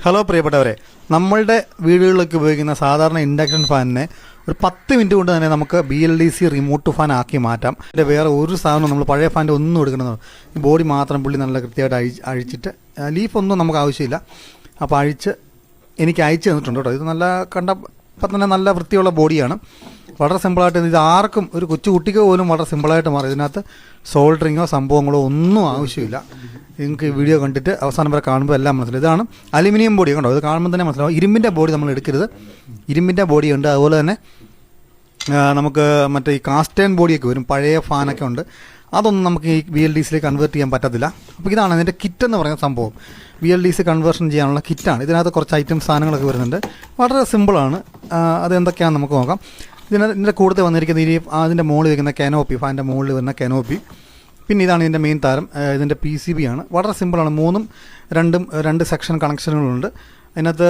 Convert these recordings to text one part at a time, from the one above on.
Hello പ്രിയപ്പെട്ടവരെ, നമ്മളുടെ വീടുകളിലൊക്കെ ഉപയോഗിക്കുന്ന സാധാരണ ഇൻഡക്ഷൻ ഫാനിനെ ഒരു 10 മിനിറ്റ് കൊണ്ട് തന്നെ നമുക്ക് BLDC റിമോട്ട് ഫാൻ ആക്കി മാറ്റാം. ഇതിൻ്റെ വേറെ ഒരു സാധനം നമ്മൾ പഴയ ഫാൻ്റെ ഒന്നും എടുക്കണമെന്ന്, ഈ ബോഡി മാത്രം പുള്ളി നല്ല കൃത്യമായിട്ട് അഴിച്ചിട്ട്, ലീഫൊന്നും നമുക്ക് ആവശ്യമില്ല. അപ്പോൾ എനിക്ക് അയച്ചു തന്നിട്ടുണ്ട് കേട്ടോ. ഇത് നല്ല കണ്ടപ്പോൾ തന്നെ നല്ല വൃത്തിയുള്ള ബോഡിയാണ്. വളരെ സിമ്പിളായിട്ട് ഇത് ആർക്കും, ഒരു കൊച്ചു കുട്ടിക്ക് പോലും വളരെ സിമ്പിളായിട്ട് മാറും. ഇതിനകത്ത് സോൾഡറിങ്ങോ സംഭവങ്ങളോ ഒന്നും ആവശ്യമില്ല. നിങ്ങൾക്ക് വീഡിയോ കണ്ടിട്ട് അവസാനം വരെ കാണുമ്പോൾ എല്ലാം മനസ്സിലാവും. ഇതാണ് അലുമിനിയം ബോഡി കണ്ടോ, ഇത് കാണുമ്പോൾ തന്നെ മനസ്സിലാവും. ഇരുമ്പിൻ്റെ ബോഡി നമ്മൾ എടുക്കരുത്, ഇരുമ്പിൻ്റെ ബോഡി ഉണ്ട്. അതുപോലെ തന്നെ നമുക്ക് മറ്റേ ഈ കാസ്റ്റേൺ ബോഡിയൊക്കെ വരും, പഴയ ഫാനൊക്കെ ഉണ്ട്. അതൊന്നും നമുക്ക് ഈ BLDCയിലേക്ക് കൺവേർട്ട് ചെയ്യാൻ പറ്റത്തില്ല. അപ്പോൾ ഇതാണ് അതിൻ്റെ കിറ്റ് എന്ന് പറയുന്ന സംഭവം. BLDC കൺവേർഷൻ ചെയ്യാനുള്ള കിറ്റാണ്. ഇതിനകത്ത് കുറച്ച് ഐറ്റംസ് സാധനങ്ങളൊക്കെ വരുന്നുണ്ട്. വളരെ സിമ്പിളാണ്. അതെന്തൊക്കെയാണെന്ന് നമുക്ക് നോക്കാം. ഇതിൻ്റെ കൂടുതൽ വന്നിരിക്കുന്ന അതിൻ്റെ മുകളിൽ വയ്ക്കുന്ന കനോപ്പി, ഫാനിൻ്റെ മുകളിൽ വരുന്ന കനോപ്പി. പിന്നെ ഇതാണ് ഇതിൻ്റെ മെയിൻ താരം, ഇതിൻ്റെ PCB ആണ്. വളരെ സിമ്പിളാണ്. രണ്ട് സെക്ഷൻ കണക്ഷനുകളുണ്ട്. അതിനകത്ത്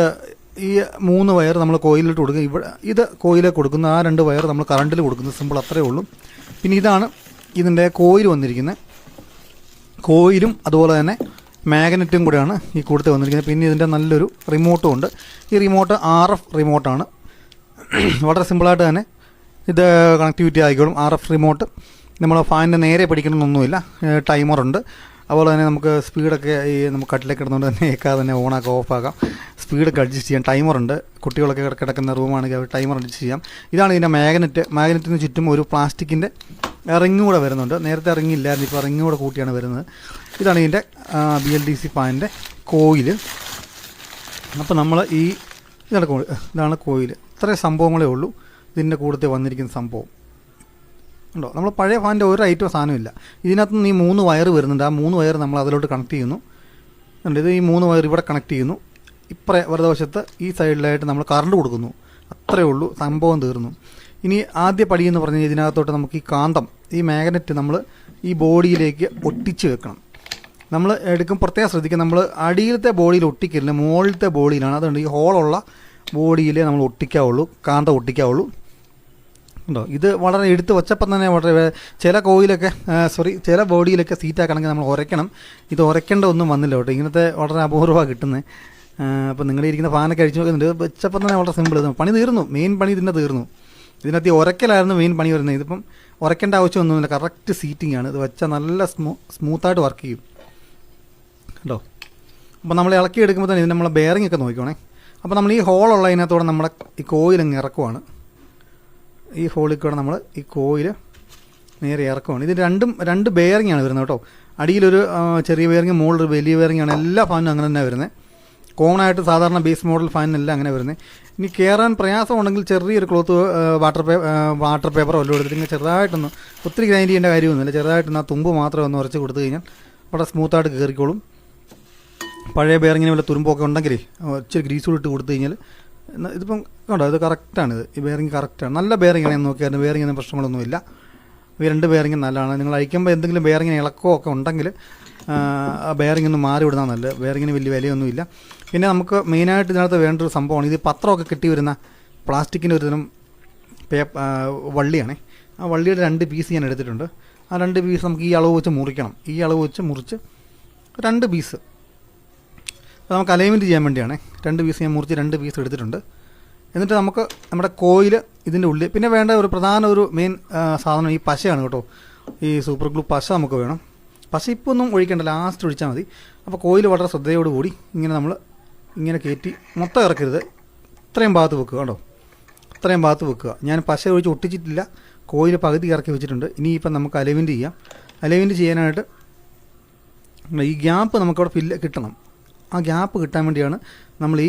ഈ 3 വയർ നമ്മൾ കോയിലിട്ട് കൊടുക്കും. ഇത് കോയിലേക്ക് കൊടുക്കുന്നു, ആ 2 വയർ നമ്മൾ കറണ്ടിൽ കൊടുക്കുന്നു. സിമ്പിൾ, അത്രയേ ഉള്ളൂ. പിന്നെ ഇതാണ് ഇതിൻ്റെ കോയിൽ വന്നിരിക്കുന്നത്. കോയിലും അതുപോലെ തന്നെ മാഗ്നറ്റും കൂടെയാണ് ഈ കൂടത്തിൽ വന്നിരിക്കുന്നത്. പിന്നെ ഇതിൻ്റെ നല്ലൊരു റിമോട്ടും ഉണ്ട്. ഈ റിമോട്ട് RF റിമോട്ടാണ്. വളരെ സിമ്പിളായിട്ട് തന്നെ ഇത് കണക്ടിവിറ്റി ആയിക്കോളും. RF റിമോട്ട് നമ്മൾ ഫാനിൻ്റെ നേരെ പിടിക്കണമെന്നൊന്നുമില്ല. ടൈമറുണ്ട്. അതുപോലെ തന്നെ നമുക്ക് സ്പീഡൊക്കെ നമുക്ക് കട്ടിലേക്ക് കിടന്നുകൊണ്ട് തന്നെ ഏക്കാതെ തന്നെ ഓണാക്കാം, ഓഫാക്കാം. സ്പീഡൊക്കെ അഡ്ജസ്റ്റ് ചെയ്യാം. ടൈമറുണ്ട്. കുട്ടികളൊക്കെ കിടക്കുന്ന റൂമാണെങ്കിൽ അവർ ടൈമർ അഡ്ജസ്റ്റ് ചെയ്യാം. ഇതാണ് ഇതിൻ്റെ മാഗ്നറ്റിന് ചുറ്റും ഒരു പ്ലാസ്റ്റിക്കിൻ്റെ റിങ് കൂടെ വരുന്നുണ്ട്. നേരത്തെ റിങ്ങില്ലായിരുന്നു, ഇപ്പോൾ റിങ് കൂടെ കൂട്ടിയാണ് വരുന്നത്. ഇതാണ് ഇതിൻ്റെ BLDC ഫാനിൻ്റെ കോയിൽ. അപ്പോൾ നമ്മൾ ഇതാണ് കോയിൽ. ഇത്രയും സംഭവങ്ങളേ ഉള്ളൂ ഇതിൻ്റെ കൂടത്തിൽ വന്നിരിക്കുന്ന സംഭവം ഉണ്ടോ. നമ്മൾ പഴയ ഫാനിൻ്റെ ഒരു ഐറ്റം സാധനമില്ല. ഇതിനകത്ത് ഈ 3 വയർ വരുന്നുണ്ട്. ആ 3 വയർ നമ്മൾ അതിലോട്ട് കണക്ട് ചെയ്യുന്നു. ഇത് ഈ 3 വയർ ഇവിടെ കണക്ട് ചെയ്യുന്നു. വലതുവശത്ത് ഈ സൈഡിലായിട്ട് നമ്മൾ കറണ്ട് കൊടുക്കുന്നു. അത്രയേ ഉള്ളൂ, സംഭവം തീർന്നു. ഇനി ആദ്യ പടി എന്ന് പറഞ്ഞാൽ ഇതിനകത്തോട്ട് നമുക്ക് ഈ കാന്തം, ഈ മാഗ്നറ്റ് നമ്മൾ ഈ ബോഡിയിലേക്ക് ഒട്ടിച്ച് വെക്കണം. നമ്മൾ പ്രത്യേകം ശ്രദ്ധിക്കുക, നമ്മൾ അടിയിലത്തെ ബോഡിയിൽ ഒട്ടിക്കില്ല, മുകളിലത്തെ ബോഡിയിലാണ്. അതുകൊണ്ട് ഈ ഹോളുള്ള ബോഡിയിൽ നമ്മൾ ഒട്ടിക്കാവുള്ളൂ, കാന്തം ഒട്ടിക്കാവുള്ളൂ ഉണ്ടോ. ഇത് വളരെ എടുത്ത് വച്ചപ്പം തന്നെ വളരെ ചില ബോഡിയിലൊക്കെ സീറ്റാക്കണമെങ്കിൽ നമ്മൾ ഉരയ്ക്കണം. ഇത് ഉരയ്ക്കേണ്ട ഒന്നും വന്നില്ല കേട്ടോ. ഇങ്ങനത്തെ വളരെ അപൂർവമാണ് കിട്ടുന്നത്. അപ്പോൾ നിങ്ങളുടെ ഇരിക്കുന്ന ഫാനൊക്കെ അടിച്ചു നോക്കുന്നുണ്ട്. വെച്ചപ്പം തന്നെ വളരെ സിമ്പിൾ. പണി തീർന്നു, മെയിൻ പണി ഇതിൻ്റെ തീർന്നു. ഇതിനകത്ത് ഉരയ്ക്കലായിരുന്നു മെയിൻ പണി വരുന്നത്. ഇതിപ്പം ഉരയ്ക്കേണ്ട ആവശ്യമൊന്നുമില്ല, കറക്റ്റ് സീറ്റിംഗ് ആണ്. ഇത് വെച്ചാൽ നല്ല സ്മൂത്തായിട്ട് വർക്ക് ചെയ്യും കേട്ടോ. അപ്പോൾ നമ്മൾ ഇളക്കി എടുക്കുമ്പോൾ തന്നെ ഇതിന് നമ്മളെ ബെയറിംഗ് ഒക്കെ നോക്കിക്കോണേ. അപ്പോൾ നമ്മൾ ഈ ഹോളുള്ള ഇതിനകത്തോടെ നമ്മുടെ ഈ കോയിലങ്ങ് ഇറക്കുവാണ്. ഈ ഹോളിൽ കൂടെ നമ്മൾ ഈ കോയിൽ നേരെ ഇറക്കുവാണ്. ഇത് രണ്ട് ബെയറിംഗ് ആണ് വരുന്നത് കേട്ടോ. അടിയിലൊരു ചെറിയ ബെയറിംഗ്, മുകളിലൊരു വലിയ ബെയറിംഗ് ആണ്. എല്ലാ ഫാനും അങ്ങനെ തന്നെ വരുന്നത്. കോമൺ ആയിട്ട് സാധാരണ ബേസ് മോഡൽ ഫാനിനെല്ലാം അങ്ങനെ വരുന്നത്. ഇനി കയറാൻ പ്രയാസമുണ്ടെങ്കിൽ ചെറിയൊരു ക്ലോത്ത് വാട്ടർ പേപ്പറോ വല്ലതും എടുത്തിട്ട് ചെറുതായിട്ടൊന്ന്, ഒത്തിരി ഗ്രൈൻഡ് ചെയ്യേണ്ട കാര്യമൊന്നുമില്ല, ചെറുതായിട്ടൊന്ന് ആ തുമ്പ് മാത്രം ഒന്ന് ഉരച്ച് കൊടുത്തു കഴിഞ്ഞാൽ വളരെ സ്മൂത്തായിട്ട് കയറിക്കോളും. പഴയ ബെയറിങ്ങിന് വല്ല തുരുമ്പൊക്കെ ഉണ്ടെങ്കിൽ ഇച്ചിരി ഗ്രീസ് ഇട്ട് കൊടുത്തു കഴിഞ്ഞാൽ ഇതിപ്പം കണ്ടോ, ഇത് കറക്റ്റാണിത്. ഈ ബെയറിങ് കറക്റ്റാണ്. നല്ല ബെയറിംഗ് ആണെന്ന് നോക്കിയായിരുന്നു. ബെയറിങ്ങിന് പ്രശ്നങ്ങളൊന്നുമില്ല. ഈ 2 ബെയറിങ് നല്ലതാണ്. നിങ്ങൾ അഴിക്കുമ്പോൾ എന്തെങ്കിലും ബെയറിങ്ങിന് ഇളക്കമൊക്കെ ഉണ്ടെങ്കിൽ ആ ബെയറിംഗ് ഒന്ന് മാറി വിടുന്നത് നല്ലത്. ബെയറിങ്ങിന് വലിയ വിലയൊന്നുമില്ല. പിന്നെ നമുക്ക് മെയിനായിട്ട് ഇതിനകത്ത് വേണ്ടൊരു സംഭവമാണ്, ഇത് പത്രമൊക്കെ കിട്ടി വരുന്ന പ്ലാസ്റ്റിക്കിൻ്റെ ഒരു തരം വള്ളിയാണേ. ആ വള്ളിയുടെ 2 പീസ് ഞാൻ എടുത്തിട്ടുണ്ട്. ആ 2 പീസ് നമുക്ക് ഈ അളവ് വെച്ച് മുറിക്കണം. ഈ അളവ് വെച്ച് മുറിച്ച് 2 പീസ് നമുക്ക് അലൈൻമെൻറ്റ് ചെയ്യാൻ വേണ്ടിയാണ്. 2 പീസ് ഞാൻ മുറിച്ച് 2 പീസ് എടുത്തിട്ടുണ്ട്. എന്നിട്ട് നമുക്ക് നമ്മുടെ കോയിൽ ഇതിൻ്റെ ഉള്ളിൽ, പിന്നെ വേണ്ട ഒരു പ്രധാന മെയിൻ സാധനം ഈ പശയാണ് കേട്ടോ. ഈ സൂപ്പർ ഗ്ലൂ പശ നമുക്ക് വേണം. പശ ഇപ്പോൾ ഒന്നും ഒഴിക്കേണ്ട, ലാസ്റ്റ് ഒഴിച്ചാൽ മതി. അപ്പോൾ കോയിൽ വളരെ ശ്രദ്ധയോടുകൂടി ഇങ്ങനെ കയറ്റി മൊത്തം ഇറക്കരുത്. ഇത്രയും ഭാഗത്ത് വെക്കുക കേട്ടോ, ഇത്രയും ഭാഗത്ത് വെക്കുക. ഞാൻ പശ ഒഴിച്ച് ഒട്ടിച്ചിട്ടില്ല, കോയിൽ പകുതി ഇറക്കി വെച്ചിട്ടുണ്ട്. ഇനിയിപ്പം നമുക്ക് അലൈൻമെൻറ്റ് ചെയ്യാം. അലൈൻമെൻറ്റ് ചെയ്യാനായിട്ട് ഈ ഗ്യാപ്പ് നമുക്കവിടെ കിട്ടണം. ആ ഗ്യാപ്പ് കിട്ടാൻ വേണ്ടിയാണ് നമ്മൾ ഈ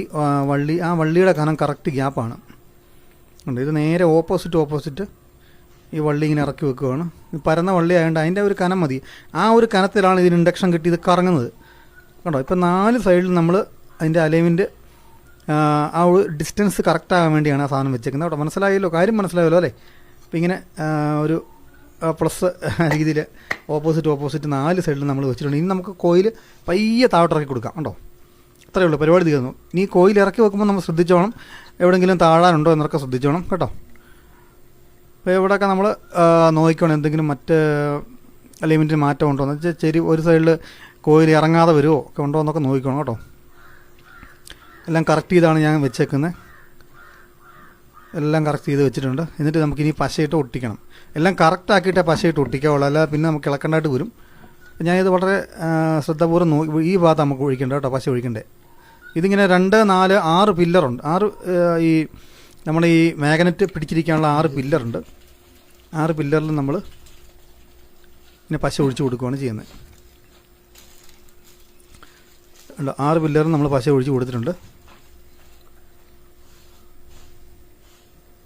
വള്ളിയുടെ കനം കറക്റ്റ് ഗ്യാപ്പാണ്. ഇത് നേരെ ഓപ്പോസിറ്റ് ഈ വള്ളി ഇങ്ങനെ ഇറക്കി വെക്കുകയാണ്. പരന്ന വള്ളി ആയതുകൊണ്ട് അതിൻ്റെ ഒരു കനം മതി. ആ ഒരു കനത്തിലാണ് ഇതിന് ഇൻഡക്ഷൻ കിട്ടി ഇത് കറങ്ങുന്നത് കണ്ടോ. ഇപ്പം 4 സൈഡിൽ നമ്മൾ അതിൻ്റെ അലൈൻമെൻറ്റ് ആ ഒരു ഡിസ്റ്റൻസ് കറക്റ്റാകാൻ വേണ്ടിയാണ് ആ സാധനം വെച്ചേക്കുന്നത് കേട്ടോ. മനസ്സിലായല്ലോ, കാര്യം മനസ്സിലായല്ലോ അല്ലേ. അപ്പോൾ ഇങ്ങനെ ഒരു പ്ലസ് രീതിയിൽ ഓപ്പോസിറ്റ് 4 സൈഡിൽ നമ്മൾ വെച്ചിട്ടുണ്ട്. ഇനി നമുക്ക് കോയിൽ പയ്യെ താഴോട്ടിറക്കി കൊടുക്കാം കണ്ടോ. അത്രയേ ഉള്ളൂ, പരിപാടി തീർന്നു. ഇനി കോയിൽ ഇറക്കി വെക്കുമ്പോൾ നമ്മൾ ശ്രദ്ധിച്ചോണം, എവിടെയെങ്കിലും താഴാനുണ്ടോ എന്നൊക്കെ ശ്രദ്ധിച്ചോണം കേട്ടോ. അപ്പോൾ ഇവിടെയൊക്കെ നമ്മൾ നോക്കിക്കണം എന്തെങ്കിലും മറ്റ് അലൈൻമെൻറ്റിന് മാറ്റം ഉണ്ടോ എന്ന് വെച്ചാൽ ഒരു സൈഡിൽ കോയിൽ ഇറങ്ങാതെ വരുമോ ഒക്കെ ഉണ്ടോ എന്നൊക്കെ നോക്കിക്കണം കേട്ടോ. എല്ലാം കറക്റ്റ് ചെയ്താണ് ഞാൻ വെച്ചേക്കുന്നത്. എല്ലാം കറക്റ്റ് ചെയ്ത് വെച്ചിട്ടുണ്ട്. എന്നിട്ട് നമുക്കിനി പശയിട്ട് ഒട്ടിക്കണം. എല്ലാം കറക്റ്റ് ആക്കിയിട്ടേ പശയിട്ട് ഒട്ടിക്കാവുള്ളൂ, അല്ല പിന്നെ നമുക്ക് ഇളക്കേണ്ടതായിട്ട് വരും. ഞാനിത് വളരെ ശ്രദ്ധാപൂർവ്വം ഈ ഭാഗത്ത് നമുക്ക് ഒഴിക്കേണ്ട കേട്ടോ, പശ ഒഴിക്കണ്ടേ. ഇതിങ്ങനെ 2, 4, 6 പില്ലറുണ്ട്. 6 ഈ നമ്മുടെ ഈ മാഗ്നറ്റ് പിടിച്ചിരിക്കാനുള്ള 6 പില്ലറുണ്ട്. 6 പില്ലറിൽ നമ്മൾ ഇങ്ങനെ പശ ഒഴിച്ച് കൊടുക്കുകയാണ് ചെയ്യുന്നത്. 6 പില്ലറിൽ നമ്മൾ പശ ഒഴിച്ച് കൊടുത്തിട്ടുണ്ട്.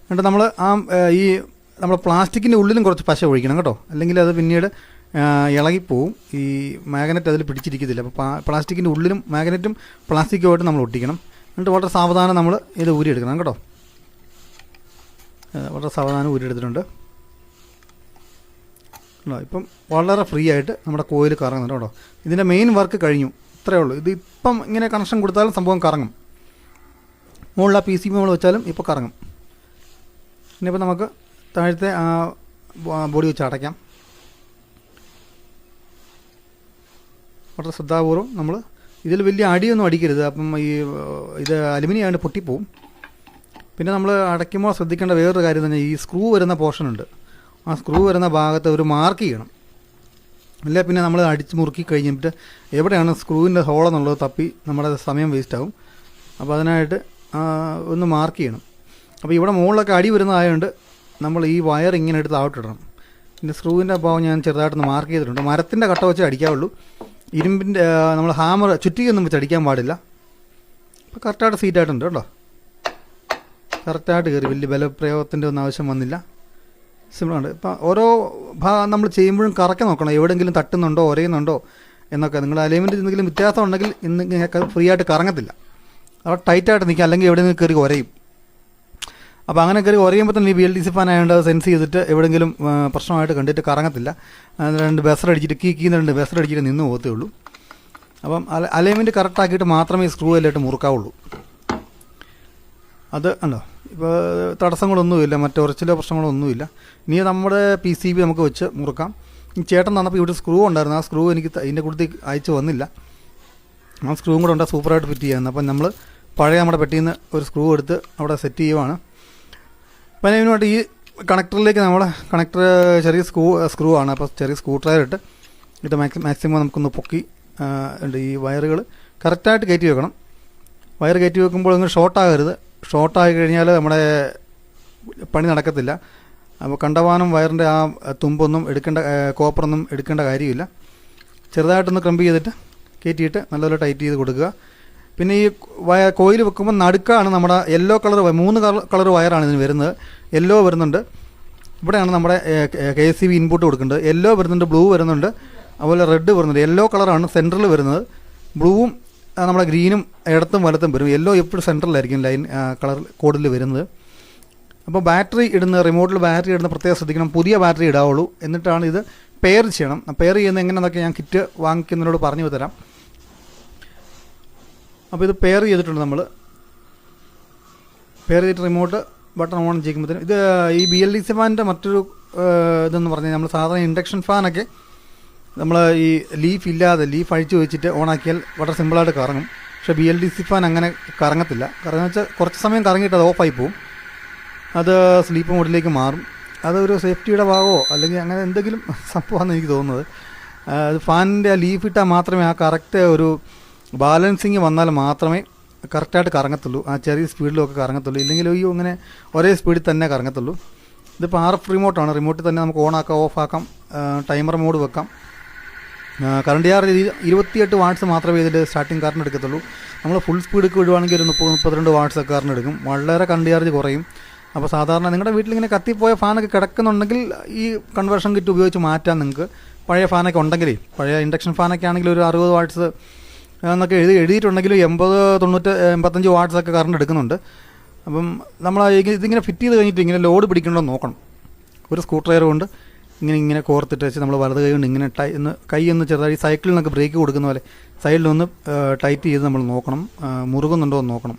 എന്നിട്ട് നമ്മൾ ഈ നമ്മൾ പ്ലാസ്റ്റിക്കിൻ്റെ ഉള്ളിലും കുറച്ച് പശ ഒഴിക്കണം കേട്ടോ, അല്ലെങ്കിൽ അത് പിന്നീട് ഇളകിപ്പോവും. ഈ മാഗ്നറ്റ് അതിൽ പിടിച്ചിരിക്കത്തില്ല. അപ്പോൾ പ്ലാസ്റ്റിക്കിൻ്റെ ഉള്ളിലും മാഗ്നറ്റും പ്ലാസ്റ്റിക്കുമായിട്ട് നമ്മൾ ഒട്ടിക്കണം. എന്നിട്ട് വളരെ സാവധാനം നമ്മൾ ഇത് ഊരിയെടുക്കണം കേട്ടോ. വളരെ സാവധാനം ഊരിയെടുത്തിട്ടുണ്ട്. ഇപ്പം വളരെ ഫ്രീ ആയിട്ട് നമ്മുടെ കോയിൽ കറങ്ങുന്നുണ്ട് കേട്ടോ. ഇതിൻ്റെ മെയിൻ വർക്ക് കഴിഞ്ഞു, ഇത്രയേ ഉള്ളൂ. ഇത് ഇപ്പം ഇങ്ങനെ കണക്ഷൻ കൊടുത്താലും സംഭവം കറങ്ങും. മുകളിൽ PCB നമ്മൾ വെച്ചാലും ഇപ്പോൾ കറങ്ങും. ഇനിയിപ്പോൾ നമുക്ക് താഴത്തെ ബോഡി വെച്ച് അടയ്ക്കാം. വളരെ ശ്രദ്ധാപൂർവ്വം നമ്മൾ ഇതിൽ വലിയ അടിയൊന്നും അടിക്കരുത്. അപ്പം ഇത് അലുമിനിയം ആയതുകൊണ്ട് പൊട്ടിപ്പോവും. പിന്നെ നമ്മൾ അടയ്ക്കുമ്പോൾ ശ്രദ്ധിക്കേണ്ട വേറൊരു കാര്യം തന്നെ, ഈ സ്ക്രൂ വരുന്ന പോർഷനുണ്ട്, ആ സ്ക്രൂ വരുന്ന ഭാഗത്ത് ഒരു മാർക്ക് ചെയ്യണം. അല്ല പിന്നെ നമ്മൾ അടിച്ച് മുറുക്കി കഴിഞ്ഞിട്ട് എവിടെയാണ് സ്ക്രൂവിൻ്റെ ഹോളെന്നുള്ളത് തപ്പി നമ്മുടെ സമയം വേസ്റ്റാവും. അപ്പോൾ അതിനായിട്ട് ഒന്ന് മാർക്ക് ചെയ്യണം. അപ്പോൾ ഇവിടെ മുകളിലൊക്കെ അടി വരുന്നതായതുകൊണ്ട് നമ്മൾ ഈ വയർ ഇങ്ങനെ എടുത്ത് ഔട്ടിടണം. പിന്നെ സ്ക്രൂവിൻ്റെ ഭാഗം ഞാൻ ചെറുതായിട്ടൊന്ന് മാർക്ക് ചെയ്തിട്ടുണ്ട്. മരത്തിൻ്റെ കട്ട വെച്ച് അടിക്കാവുള്ളൂ. ഇരുമ്പിൻ്റെ നമ്മൾ ഹാമർ ചുറ്റിയൊന്നും വെച്ച് അടിക്കാൻ പാടില്ല. അപ്പോൾ കറക്റ്റായിട്ട് സീറ്റായിട്ടുണ്ട് കേട്ടോ. കറക്റ്റായിട്ട് കയറി, വലിയ ബലപ്രയോഗത്തിൻ്റെ ഒന്നും ആവശ്യം വന്നില്ല. സിമ്പിളാണ്. ഇപ്പം ഓരോ ഭാഗം നമ്മൾ ചെയ്യുമ്പോഴും കറക്കി നോക്കണം, എവിടെയെങ്കിലും തട്ടുന്നുണ്ടോ ഒരയുന്നുണ്ടോ എന്നൊക്കെ. നിങ്ങൾ അലൈൻമെൻറ്റ് എന്തെങ്കിലും വ്യത്യാസം ഉണ്ടെങ്കിൽ ഇന്ന് ഫ്രീ ആയിട്ട് കറങ്ങത്തില്ല. അവിടെ ടൈറ്റായിട്ട് നിൽക്കുക, അല്ലെങ്കിൽ എവിടെയെങ്കിലും കയറി ഉരയും. അപ്പോൾ അങ്ങനെ കയറി ഉരയുമ്പോൾ തന്നെ ഈ BLDC ഫാൻ ആയതുകൊണ്ട് അത് സെൻസ് ചെയ്തിട്ട് എവിടെയെങ്കിലും പ്രശ്നമായിട്ട് കണ്ടിട്ട് കറങ്ങത്തില്ല. 2 ബസറടിച്ചിട്ട് കീന്ന് 2 ബസറടിച്ചിട്ട് നിന്ന് പോകത്തേ ഉള്ളൂ. അപ്പം അലൈൻമെൻറ്റ് കറക്റ്റാക്കിയിട്ട് മാത്രമേ ഈ സ്ക്രൂ എല്ലായിട്ട് മുറുക്കാവുള്ളൂ. അത് ഉണ്ടോ, ഇപ്പോൾ തടസ്സങ്ങളൊന്നുമില്ല, മറ്റുറച്ചിലോ പ്രശ്നങ്ങളൊന്നുമില്ല. ഇനി നമ്മുടെ PCB നമുക്ക് വെച്ച് മുറുക്കാം. ഈ ചേട്ടൻ തന്നപ്പോൾ ഇവിടെ സ്ക്രൂ ഉണ്ടായിരുന്നു, ആ സ്ക്രൂ എനിക്ക് ഇതിൻ്റെ കൂടുതൽ അയച്ചു വന്നില്ല. ആ സ്ക്രൂവും കൂടെ ഉണ്ടാകും സൂപ്പറായിട്ട് ഫിറ്റ് ചെയ്യാമെന്ന്. അപ്പം നമ്മൾ പഴയ നമ്മുടെ പെട്ടിയിൽ നിന്ന് ഒരു സ്ക്രൂ എടുത്ത് അവിടെ സെറ്റ് ചെയ്യുവാണ്. അപ്പം അതിനുവേണ്ടി ഈ കണക്ടറിലേക്ക് നമ്മൾ കണക്ടർ ചെറിയ സ്ക്രൂ ആണ്. അപ്പോൾ ചെറിയ സ്ക്രൂ ഡ്രൈവർ ഇട്ട് ഇത് മാക്സിമം നമുക്കൊന്ന് പൊക്കി ഉണ്ട്. ഈ വയറുകൾ കറക്റ്റായിട്ട് കയറ്റി വെക്കണം. വയർ കയറ്റി വെക്കുമ്പോൾ അങ്ങ് ഷോർട്ടാകരുത്. ഷോർട്ടായി കഴിഞ്ഞാൽ നമ്മുടെ പണി നടക്കത്തില്ല. അപ്പോൾ കണ്ടവാനം വയറിൻ്റെ ആ തുമ്പൊന്നും കോപ്പറൊന്നും എടുക്കേണ്ട കാര്യമില്ല. ചെറുതായിട്ടൊന്ന് ക്രംപ് ചെയ്തിട്ട് കയറ്റിയിട്ട് നല്ലപോലെ ടൈറ്റ് ചെയ്ത് കൊടുക്കുക. പിന്നെ ഈ കോയിൽ വെക്കുമ്പോൾ നടുക്കാണ് നമ്മുടെ യെല്ലോ കളർ 3 കളർ വയറാണ് ഇതിന് വരുന്നത്. യെല്ലോ വരുന്നുണ്ട്, ഇവിടെയാണ് നമ്മുടെ KCB ഇൻപുട്ട് കൊടുക്കേണ്ടത്. യെല്ലോ വരുന്നുണ്ട്, ബ്ലൂ വരുന്നുണ്ട്, അതുപോലെ റെഡ് വരുന്നുണ്ട്. യെല്ലോ കളറാണ് സെൻറ്ററിൽ വരുന്നത്, ബ്ലൂവും നമ്മുടെ ഗ്രീനും ഇടത്തും വലത്തും വരും. യെല്ലോ എപ്പോഴും സെൻറ്ററിലായിരിക്കും ലൈൻ കളർ കോഡിൽ വരുന്നത്. അപ്പോൾ ബാറ്ററി ഇടുന്ന റിമോട്ടിൽ ബാറ്ററി ഇടുന്ന പ്രത്യേകം ശ്രദ്ധിക്കണം. പുതിയ ബാറ്ററി ഇടാവുള്ളൂ. എന്നിട്ടാണ് ഇത് പെയർ ചെയ്യണം. പെയർ ചെയ്യുന്നത് എങ്ങനെയെന്നൊക്കെ ഞാൻ കിറ്റ് വാങ്ങിക്കുന്നതിനോട് പറഞ്ഞു തരാം. അപ്പോൾ ഇത് പെയർ ചെയ്തിട്ടുണ്ട്. നമ്മൾ പെയർ ചെയ്തിട്ട് റിമോട്ട് ബട്ടൺ ഓൺ ചെയ്യുമ്പോഴത്തേനും ഇത് ഈ BLDC ഫാനിൻ്റെ മറ്റൊരു ഇതെന്ന് പറഞ്ഞാൽ നമ്മൾ സാധാരണ ഇൻഡക്ഷൻ ഫാനൊക്കെ നമ്മൾ ഈ ലീഫ് അഴിച്ചു വെച്ചിട്ട് ഓണാക്കിയാൽ വളരെ സിമ്പിളായിട്ട് കറങ്ങും. പക്ഷേ BLDC ഫാൻ അങ്ങനെ കറങ്ങത്തില്ല. കാരണം വെച്ചാൽ കുറച്ച് സമയം കറങ്ങിയിട്ട് അത് ഓഫായി പോവും, അത് സ്ലീപ്പ് മോഡിലേക്ക് മാറും. അതൊരു സേഫ്റ്റിയുടെ ഭാഗമോ അല്ലെങ്കിൽ അങ്ങനെ എന്തെങ്കിലും സംഭവമാണെന്ന് എനിക്ക് തോന്നുന്നത്. അത് ഫാനിൻ്റെ ലീഫ് ഇട്ടാൽ മാത്രമേ ആ കറക്റ്റ് ഒരു ബാലൻസിങ് വന്നാൽ മാത്രമേ കറക്റ്റായിട്ട് കറങ്ങത്തുള്ളൂ. ആ ചെറിയ സ്പീഡിലൊക്കെ കറങ്ങത്തുള്ളൂ. ഇല്ലെങ്കിൽ അങ്ങനെ ഒരേ സ്പീഡിൽ തന്നെ കറങ്ങത്തുള്ളൂ. ഇതിപ്പോൾ RF റിമോട്ടാണ്. റിമോട്ടിൽ തന്നെ നമുക്ക് ഓണാക്കാം, ഓഫാക്കാം, ടൈമർ മോഡ് വെക്കാം. കറണ്ട് ചാർജ് 28 വാട്ട്സ് മാത്രമേ ഇതിൻ്റെ സ്റ്റാർട്ടിങ് കറണ്ട് എടുക്കത്തുള്ളൂ. നമ്മൾ ഫുൾ സ്പീഡൊക്കെ വിടുവാണെങ്കിൽ ഒരു 30-32 വാട്ട്സ് ഒക്കെ കറണ്ട് എടുക്കും. വളരെ കറണ്ട് ചാർജ് കുറയും. അപ്പോൾ സാധാരണ നിങ്ങളുടെ വീട്ടിലിങ്ങനെ കത്തിപ്പോയ ഫാനൊക്കെ കിടക്കുന്നുണ്ടെങ്കിൽ ഈ കൺവേർഷൻ കിറ്റ് ഉപയോഗിച്ച് മാറ്റാം നിങ്ങൾക്ക്. പഴയ ഫാനൊക്കെ ഉണ്ടെങ്കിൽ, പഴയ ഇൻഡക്ഷൻ ഫാനൊക്കെ ആണെങ്കിൽ ഒരു 60 വാട്ട്സ് എന്നൊക്കെ എഴുതിയിട്ടുണ്ടെങ്കിലും 80-85 വാട്ട്സ് ഒക്കെ കറണ്ട് എടുക്കുന്നുണ്ട്. അപ്പം നമ്മൾ ഇതിങ്ങനെ ഫിറ്റ് ചെയ്ത് കഴിഞ്ഞിട്ട് ഇങ്ങനെ ലോഡ് പിടിക്കണമെന്ന് നോക്കണം. ഒരു സ്ക്രൂ ഡ്രൈവർ കൊണ്ട് ഇങ്ങനെ കോർത്തിട്ട് വെച്ച് നമ്മൾ വലത് കൈ കൊണ്ട് ഇങ്ങനെ കൈ ഒന്ന് ചെറുതായി സൈക്കിളിൽ നിന്നൊക്കെ ബ്രേക്ക് കൊടുക്കുന്ന പോലെ സൈഡിലൊന്ന് ടൈറ്റ് ചെയ്ത് നമ്മൾ നോക്കണം, മുറുകുന്നുണ്ടോ എന്ന് നോക്കണം.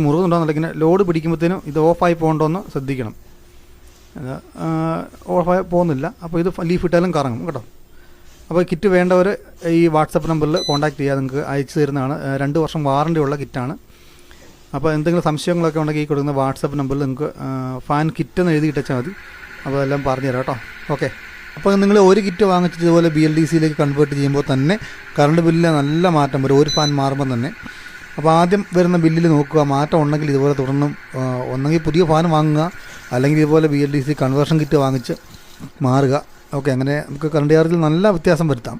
മുറുകുന്നുണ്ടോ എന്നല്ല, ഇങ്ങനെ ലോഡ് പിടിക്കുമ്പോഴത്തേനും ഇത് ഓഫായി പോകണ്ടോ എന്ന് ശ്രദ്ധിക്കണം. ഓഫായി പോകുന്നില്ല. അപ്പോൾ ഇത് ലീഫ് ഇട്ടാലും കറങ്ങും കേട്ടോ. അപ്പോൾ കിറ്റ് വേണ്ടവർ ഈ വാട്സപ്പ് നമ്പറിൽ കോൺടാക്ട് ചെയ്യുക, നിങ്ങൾക്ക് അയച്ചു തരുന്നതാണ്. 2 വർഷം വാറണ്ടി ഉള്ള കിറ്റാണ്. അപ്പോൾ എന്തെങ്കിലും സംശയങ്ങളൊക്കെ ഉണ്ടെങ്കിൽ ഈ കൊടുക്കുന്ന വാട്സപ്പ് നമ്പറിൽ നിങ്ങൾക്ക് ഫാൻ കിറ്റെന്ന് എഴുതി ഇട്ടാൽ മതി. അപ്പോൾ അതെല്ലാം പറഞ്ഞുതരാം കേട്ടോ. ഓക്കെ. അപ്പോൾ നിങ്ങൾ ഒരു കിറ്റ് വാങ്ങിച്ചിട്ട് ഇതുപോലെ BLDCയിലേക്ക് കൺവേർട്ട് ചെയ്യുമ്പോൾ തന്നെ കറണ്ട് ബില്ലിൽ നല്ല മാറ്റം വരും, ഒരു ഫാൻ മാറുമ്പോൾ തന്നെ. അപ്പോൾ ആദ്യം വരുന്ന ബില്ലിൽ നോക്കുക, മാറ്റം ഉണ്ടെങ്കിൽ ഇതുപോലെ തുടർന്നും ഒന്നെങ്കിൽ പുതിയ ഫാൻ വാങ്ങുക, അല്ലെങ്കിൽ ഇതുപോലെ BLDC കൺവേർഷൻ കിറ്റ് വാങ്ങിച്ച് മാറുക. ഓക്കെ, അങ്ങനെ നമുക്ക് കറണ്ട് ചാർജിൽ നല്ല വ്യത്യാസം വരുത്താം.